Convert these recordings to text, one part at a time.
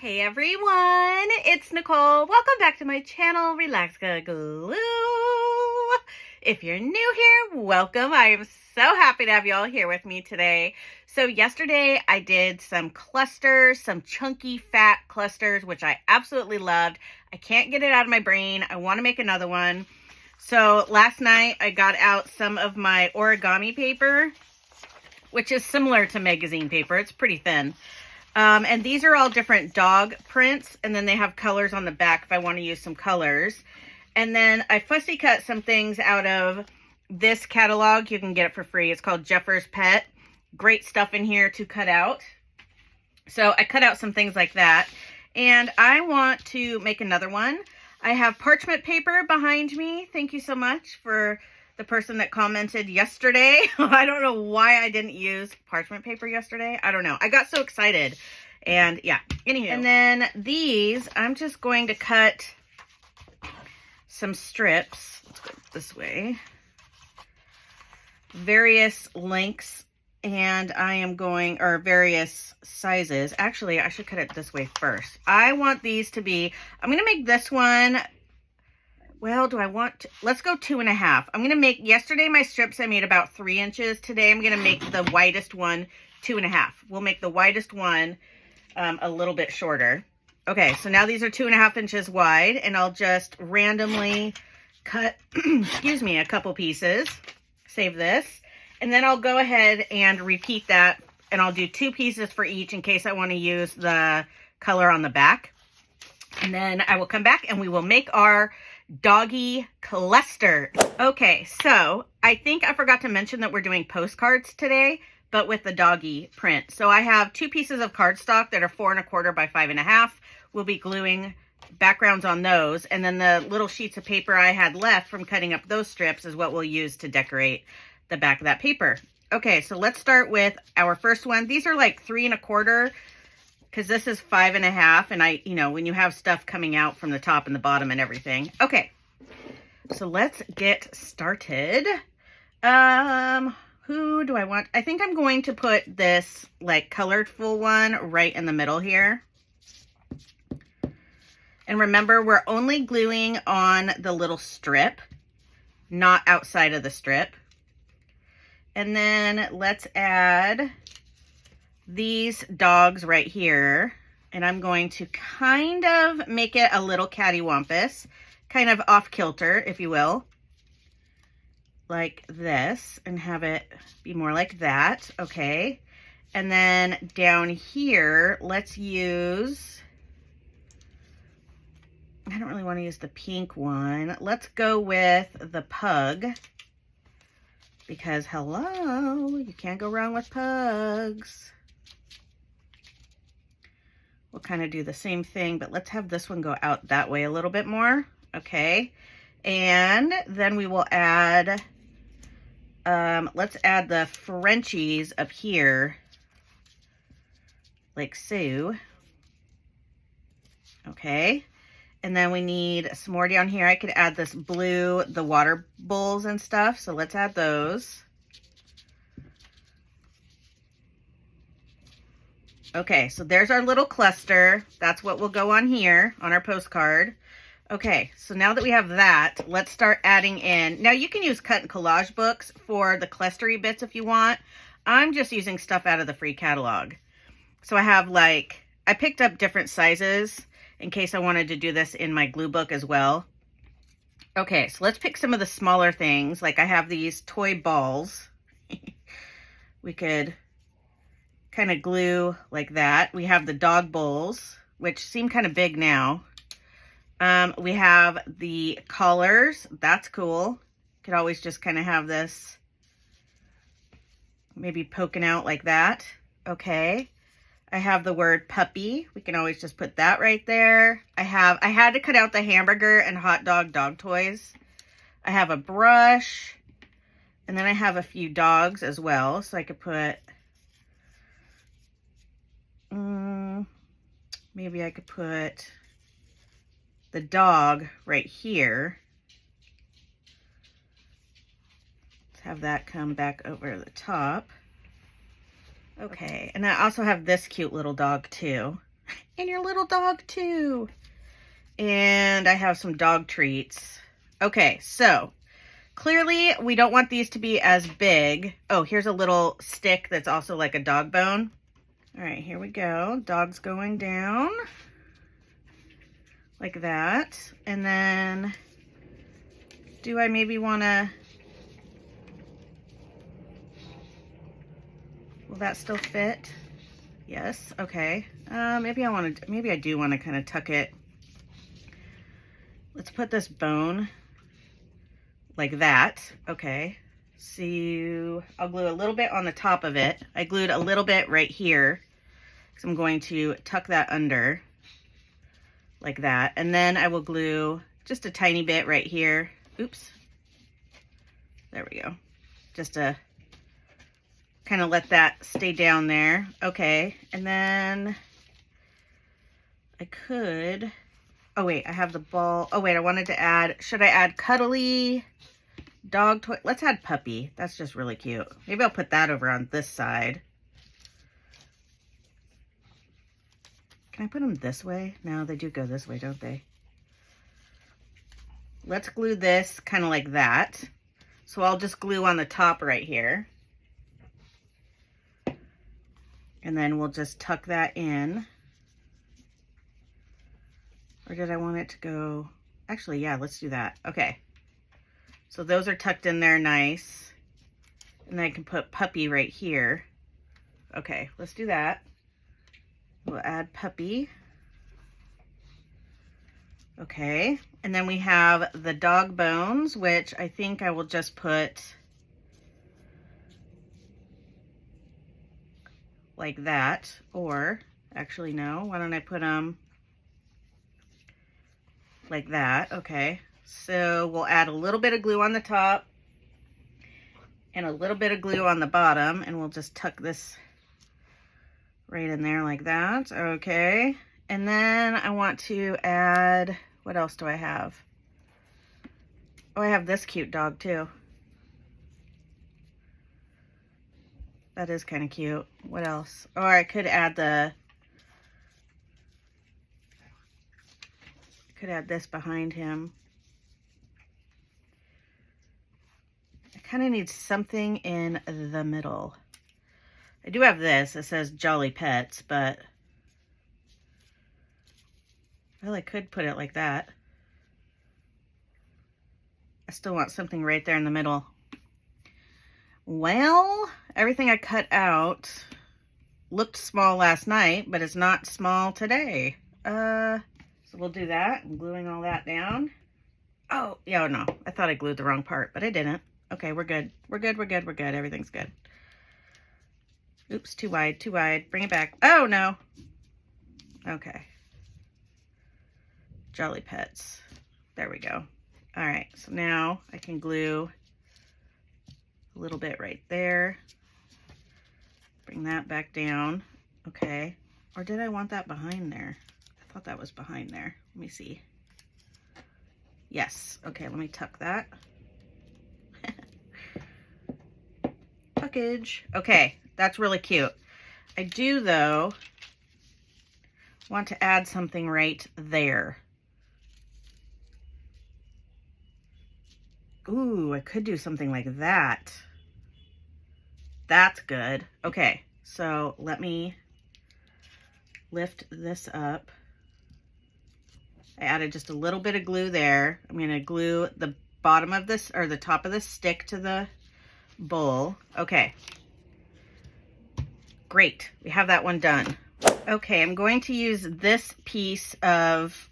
Hey everyone, it's Nicole. Welcome back to my channel, Relax.Cut.Glue. If you're new here, welcome. I am so happy to have you all here with me today. So yesterday I did some clusters, some chunky fat clusters, which I absolutely loved. I can't get it out of my brain. I want to make another one. So last night I got out some of my origami paper, which is similar to magazine paper. It's pretty thin. And these are all different dog prints, and then they have colors on the back if I want to use some colors. And then I fussy cut some things out of this catalog. You can get it for free. It's called Jeffer's Pet. Great stuff in here to cut out. So I cut out some things like that. And I want to make another one. I have parchment paper behind me. Thank you so much for the person that commented yesterday. I don't know why I didn't use parchment paper yesterday. I don't know. I got so excited. And yeah, anywho. And then these, I'm just going to cut some strips. Let's go this way. Various lengths. And I am going, or various sizes. Actually, I should cut it this way first. I want these to be, I'm going to make this one. Well, do I want to, let's go 2.5. I'm going to make, yesterday my strips I made about 3 inches. Today I'm going to make the widest one 2.5. We'll make the widest one a little bit shorter. Okay, so now these are 2.5 inches wide, and I'll just randomly cut, excuse me, a couple pieces. Save this. And then I'll go ahead and repeat that, and I'll do 2 pieces for each in case I want to use the color on the back. And then I will come back and we will make our doggy cluster. Okay, so I think I forgot to mention that we're doing postcards today, but with the doggy print. So I have 2 pieces of cardstock that are 4 1/4 by 5 1/2. We'll be gluing backgrounds on those, and then the little sheets of paper I had left from cutting up those strips is what we'll use to decorate the back of that paper. Okay, so let's start with our first one. These are like 3 1/4. Because this is 5 1/2, and I, you know, when you have stuff coming out from the top and the bottom and everything. Okay, so let's get started. Who do I want? I think I'm going to put this like colorful one right in the middle here. And remember, we're only gluing on the little strip, not outside of the strip. And then let's add these dogs right here, and I'm going to kind of make it a little cattywampus, kind of off kilter, if you will, like this, and have it be more like that. Okay, and then down here, let's use, I don't really want to use the pink one. Let's go with the pug, because hello, you can't go wrong with pugs. We'll kind of do the same thing, but let's have this one go out that way a little bit more. Okay. And then we will add, let's add the Frenchies up here, like so. Okay. And then we need some more down here. I could add this blue, the water bowls and stuff. So let's add those. Okay, so there's our little cluster. That's what will go on here on our postcard. Okay, so now that we have that, let's start adding in. Now you can use cut and collage books for the clustery bits if you want. I'm just using stuff out of the free catalog. So I have like, I picked up different sizes in case I wanted to do this in my glue book as well. Okay, so let's pick some of the smaller things. Like I have these toy balls. We could kind of glue like that. We have the dog bowls, which seem kind of big now. We have the collars. That's cool. Could always just kind of have this maybe poking out like that. Okay. I have the word puppy. We can always just put that right there. I had to cut out the hamburger and hot dog toys. I have a brush, and then I have a few dogs as well. So I could put, maybe I could put the dog right here. Let's have that come back over the top. Okay, and I also have this cute little dog too. And your little dog too. And I have some dog treats. Okay, so clearly we don't want these to be as big. Oh, here's a little stick that's also like a dog bone. All right, here we go. Dog's going down like that. And then do I maybe want to, will that still fit? Yes, okay. Maybe I do want to kind of tuck it. Let's put this bone like that. Okay. So I'll glue a little bit on the top of it. I glued a little bit right here because I'm going to tuck that under like that. And then I will glue just a tiny bit right here. Oops. There we go. Just to kind of let that stay down there. Okay. And then I could, oh wait, I have the ball. Oh wait, I wanted to add, should I add cuddly dog toy? Let's add puppy. That's just really cute. Maybe I'll put that over on this side. Can I put them this way? No, they do go this way, don't they? Let's glue this kind of like that. So I'll just glue on the top right here. And then we'll just tuck that in. Or did I want it to go? Actually, yeah, let's do that. Okay. So those are tucked in there nice. And then I can put puppy right here. Okay, let's do that. We'll add puppy. Okay. And then we have the dog bones, which I think I will just put like that. Or actually, no, why don't I put them like that? Okay. So we'll add a little bit of glue on the top and a little bit of glue on the bottom, and we'll just tuck this right in there like that. Okay. And then I want to add, what else do I have? Oh, I have this cute dog too. That is kind of cute. What else? Or I could add this behind him. I kind of need something in the middle. I do have this. It says Jolly Pets, but well, I could put it like that. I still want something right there in the middle. Well, everything I cut out looked small last night, but it's not small today. So we'll do that. I'm gluing all that down. Oh, yeah, no. I thought I glued the wrong part, but I didn't. Okay, we're good. We're good, we're good, we're good. Everything's good. Oops, too wide, too wide. Bring it back. Oh, no. Okay. Jolly Pets. There we go. All right, so now I can glue a little bit right there. Bring that back down. Okay. Or did I want that behind there? I thought that was behind there. Let me see. Yes. Okay, let me tuck that. Tuckage. Okay, that's really cute. I do, though, want to add something right there. Ooh, I could do something like that. That's good. Okay, so let me lift this up. I added just a little bit of glue there. I'm going to glue the bottom of this, or the top of this stick to the bowl. Okay. Great. We have that one done. Okay, I'm going to use this piece of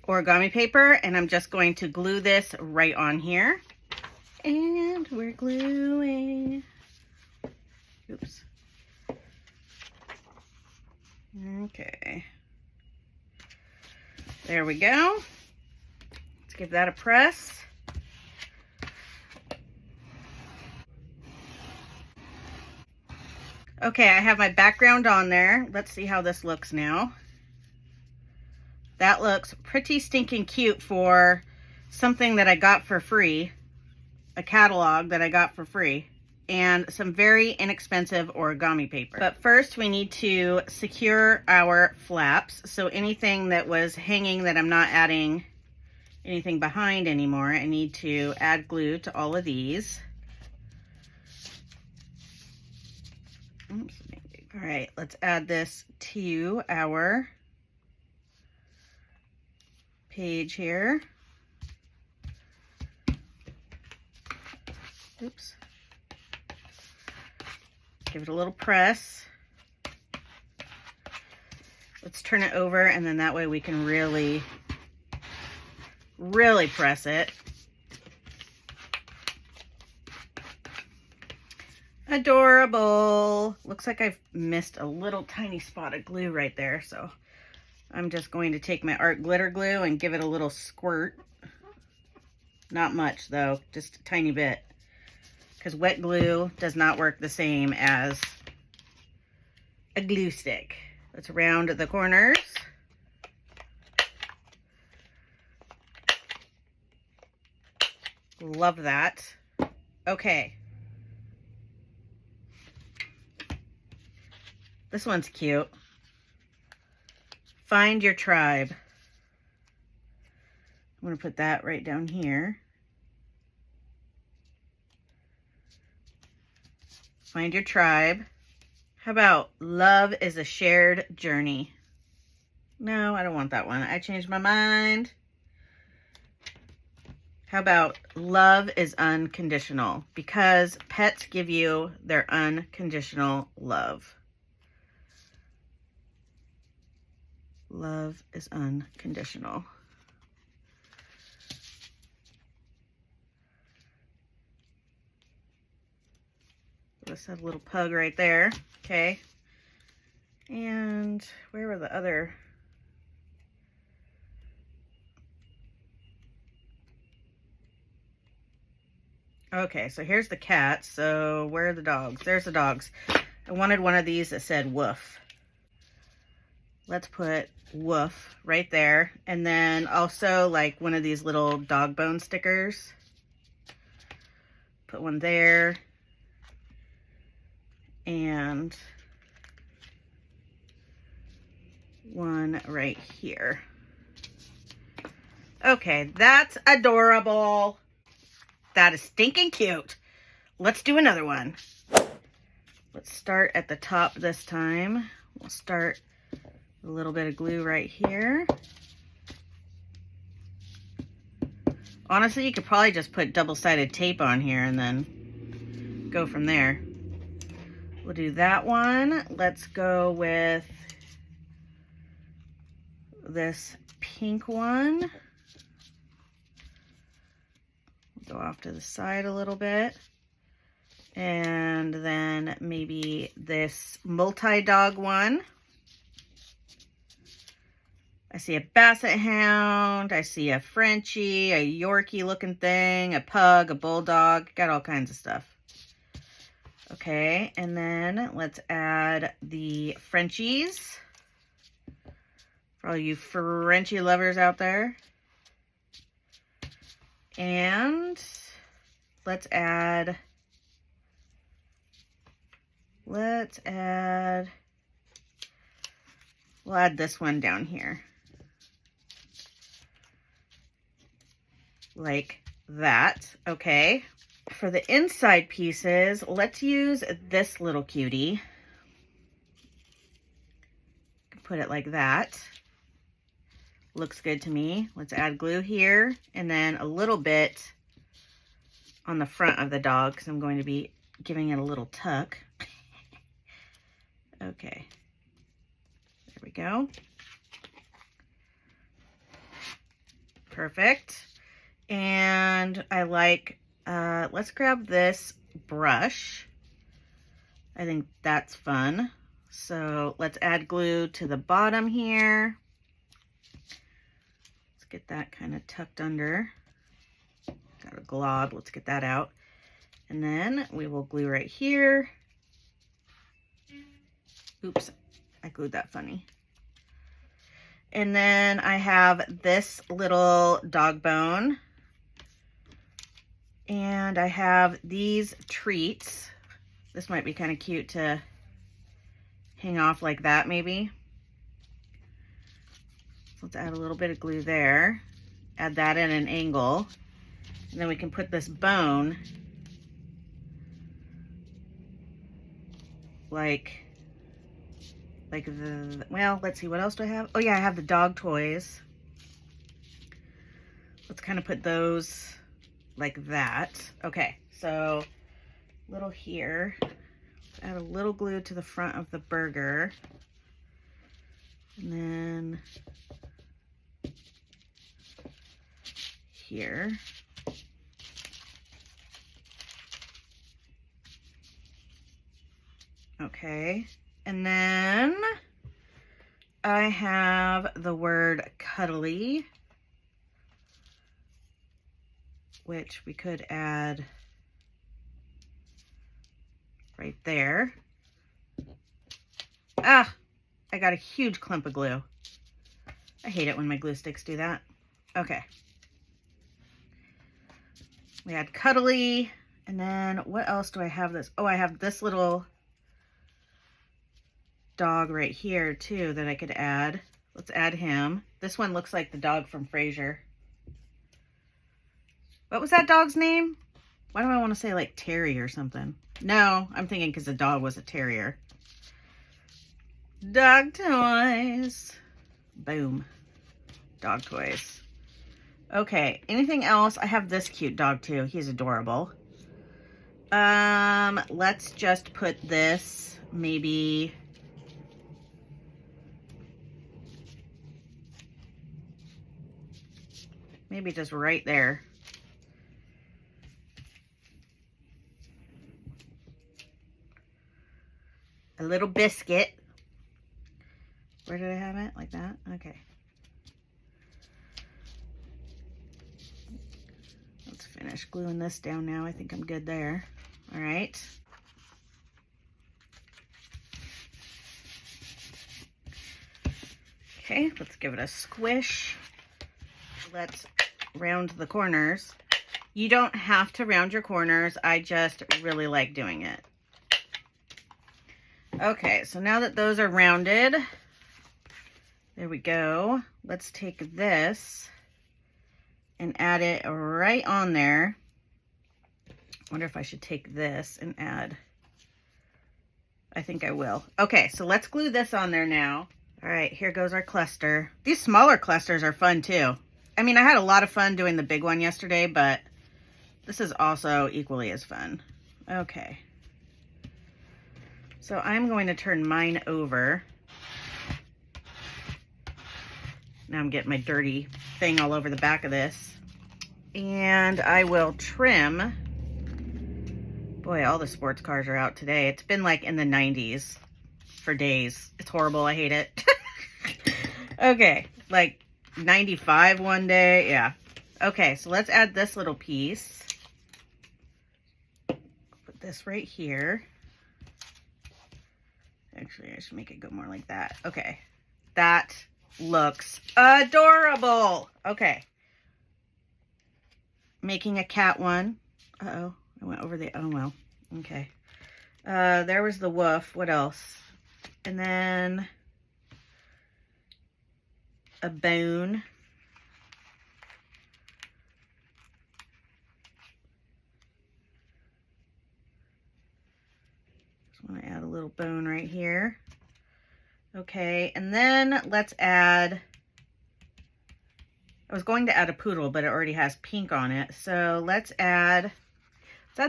origami paper, and I'm just going to glue this right on here. And we're gluing. Oops. Okay. There we go. Let's give that a press. Okay, I have my background on there. Let's see how this looks now. That looks pretty stinking cute for something that I got for free. A catalog that I got for free. and some very inexpensive origami paper. But first we need to secure our flaps. So anything that was hanging that I'm not adding anything behind anymore, I need to add glue to all of these. Oops. All right, let's add this to our page here. Oops. Give it a little press. Let's turn it over, and then that way we can really press it. Adorable. Looks like I've missed a little tiny spot of glue right there, so I'm just going to take my art glitter glue and give it a little squirt. Not much though, just a tiny bit, because wet glue does not work the same as a glue stick. Let's round the corners. Love that. Okay. This one's cute. Find your tribe. I'm going to put that right down here. Find your tribe. How about love is a shared journey? No, I don't want that one. I changed my mind. How about love is unconditional? Because pets give you their unconditional love. Love is unconditional. Let's have a little pug right there. Okay. And where were the other? Okay, so here's the cats. So where are the dogs? There's the dogs. I wanted one of these that said woof. Let's put woof right there. And then also like one of these little dog bone stickers. Put one there. And one right here. Okay, that's adorable. That is stinking cute. Let's do another one. Let's start at the top this time. We'll start a little bit of glue right here. Honestly, you could probably just put double-sided tape on here and then go from there. We'll do that one. Let's go with this pink one. Go off to the side a little bit. And then maybe this multi-dog one. I see a basset hound, I see a Frenchie, a Yorkie looking thing, a pug, a bulldog, got all kinds of stuff. Okay, and then let's add the Frenchies. For all you Frenchie lovers out there. And let's add, we'll add this one down here. Like that, okay. For the inside pieces, let's use this little cutie. Put it like that. Looks good to me. Let's add glue here and then a little bit on the front of the dog because I'm going to be giving it a little tuck. Okay. There we go. Perfect. And I like, let's grab this brush. I think that's fun. So let's add glue to the bottom here. Let's get that kind of tucked under. Got a glob, let's get that out. And then we will glue right here. Oops, I glued that funny. And then I have this little dog bone. And I have these treats This might be kind of cute to hang off like that maybe. So let's add a little bit of glue there. Add that at an angle. And then we can put this bone like well, let's see, what else do I have? Oh yeah, I have the dog toys. Let's kind of put those like that. Okay, so little here. Add a little glue to the front of the burger. And then here. Okay, and then I have the word cuddly, which we could add right there. Ah, I got a huge clump of glue. I hate it when my glue sticks do that. Okay. We add cuddly, and then what else do I have this? Oh, I have this little dog right here too that I could add. Let's add him. This one looks like the dog from Frasier. What was that dog's name? Why do I want to say like Terry or something? No, I'm thinking because the dog was a terrier. Dog toys. Boom. Dog toys. Okay, anything else? I have this cute dog too. He's adorable. Let's just put this maybe just right there. A little biscuit. Where did I have it? Like that? Okay. Let's finish gluing this down now. I think I'm good there. All right. Okay, let's give it a squish. Let's round the corners. You don't have to round your corners. I just really like doing it. Okay, so now that those are rounded, there we go. Let's take this and add it right on there. I wonder if I should take this and add. I think I will. Okay, so let's glue this on there now. All right, here goes our cluster. These smaller clusters are fun too. I mean, I had a lot of fun doing the big one yesterday, but this is also equally as fun. Okay. So I'm going to turn mine over. Now I'm getting my dirty thing all over the back of this. And I will trim. Boy, all the sports cars are out today. It's been like in the 90s for days. It's horrible. I hate it. Okay, like 95 one day. Yeah. Okay, so let's add this little piece. Put this right here. Actually, I should make it go more like that. Okay. That looks adorable. Okay. Making a cat one. Uh-oh. I went over the... Oh, well. Okay. There was the woof. What else? And then a bone. Just want to add a little bone right here. Okay, and then let's add... I was going to add a poodle, but it already has pink on it. So let's add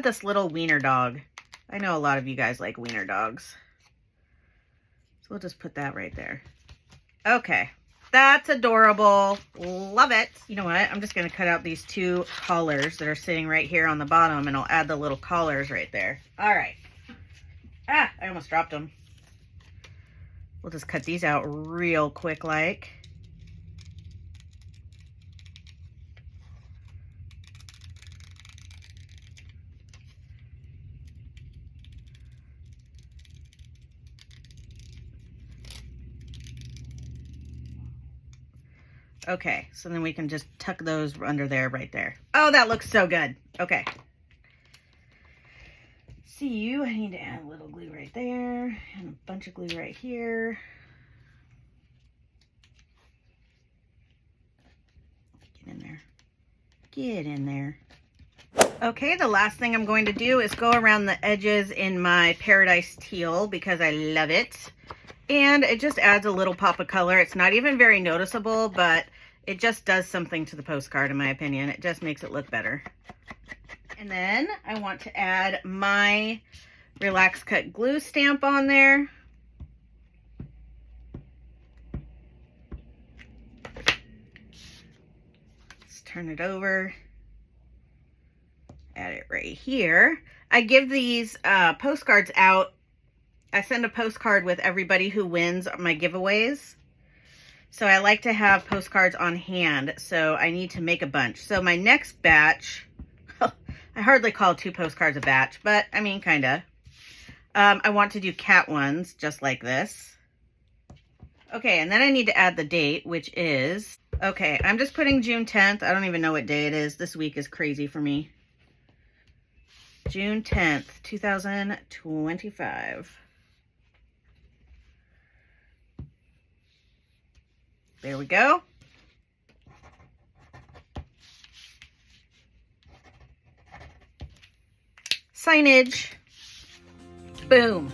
this little wiener dog. I know a lot of you guys like wiener dogs. So we'll just put that right there. Okay, that's adorable. Love it. You know what? I'm just going to cut out these two collars that are sitting right here on the bottom, and I'll add the little collars right there. All right. Ah, I almost dropped them. We'll just cut these out real quick like. Okay, so then we can just tuck those under there, right there. Oh, that looks so good. Okay. see you. I need to add a little glue right there and a bunch of glue right here. Get in there. Get in there. Okay, the last thing I'm going to do is go around the edges in my Paradise Teal because I love it. And it just adds a little pop of color. It's not even very noticeable, but it just does something to the postcard, in my opinion. It just makes it look better. And then I want to add my Relax.Cut.Glue stamp on there. Let's turn it over. Add it right here. I give these postcards out. I send a postcard with everybody who wins my giveaways. So I like to have postcards on hand. So I need to make a bunch. So my next batch, I hardly call 2 postcards a batch, but I mean, kind of. I want to do cat ones just like this. Okay, and then I need to add the date, which is, okay, I'm just putting June 10th. I don't even know what day it is. This week is crazy for me. June 10th, 2025. There we go. Signage. Boom.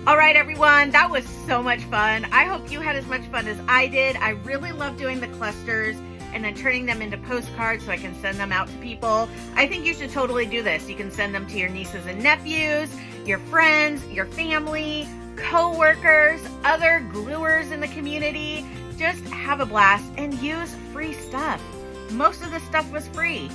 All right, everyone, that was so much fun. I hope you had as much fun as I did. I really love doing the clusters and then turning them into postcards so I can send them out to people. I think you should totally do this. You can send them to your nieces and nephews, your friends, your family, co-workers, other gluers in the community. Just have a blast and use free stuff. Most of the stuff was free.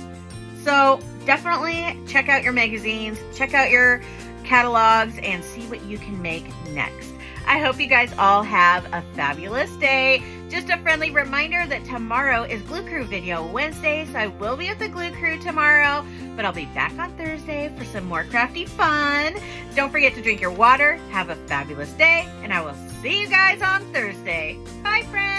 So definitely check out your magazines, check out your catalogs, and see what you can make next. I hope you guys all have a fabulous day. Just a friendly reminder that tomorrow is Glue Crew Video Wednesday, so I will be at the Glue Crew tomorrow, but I'll be back on Thursday for some more crafty fun. Don't forget to drink your water. Have a fabulous day, and I will see you guys on Thursday. Bye, friends.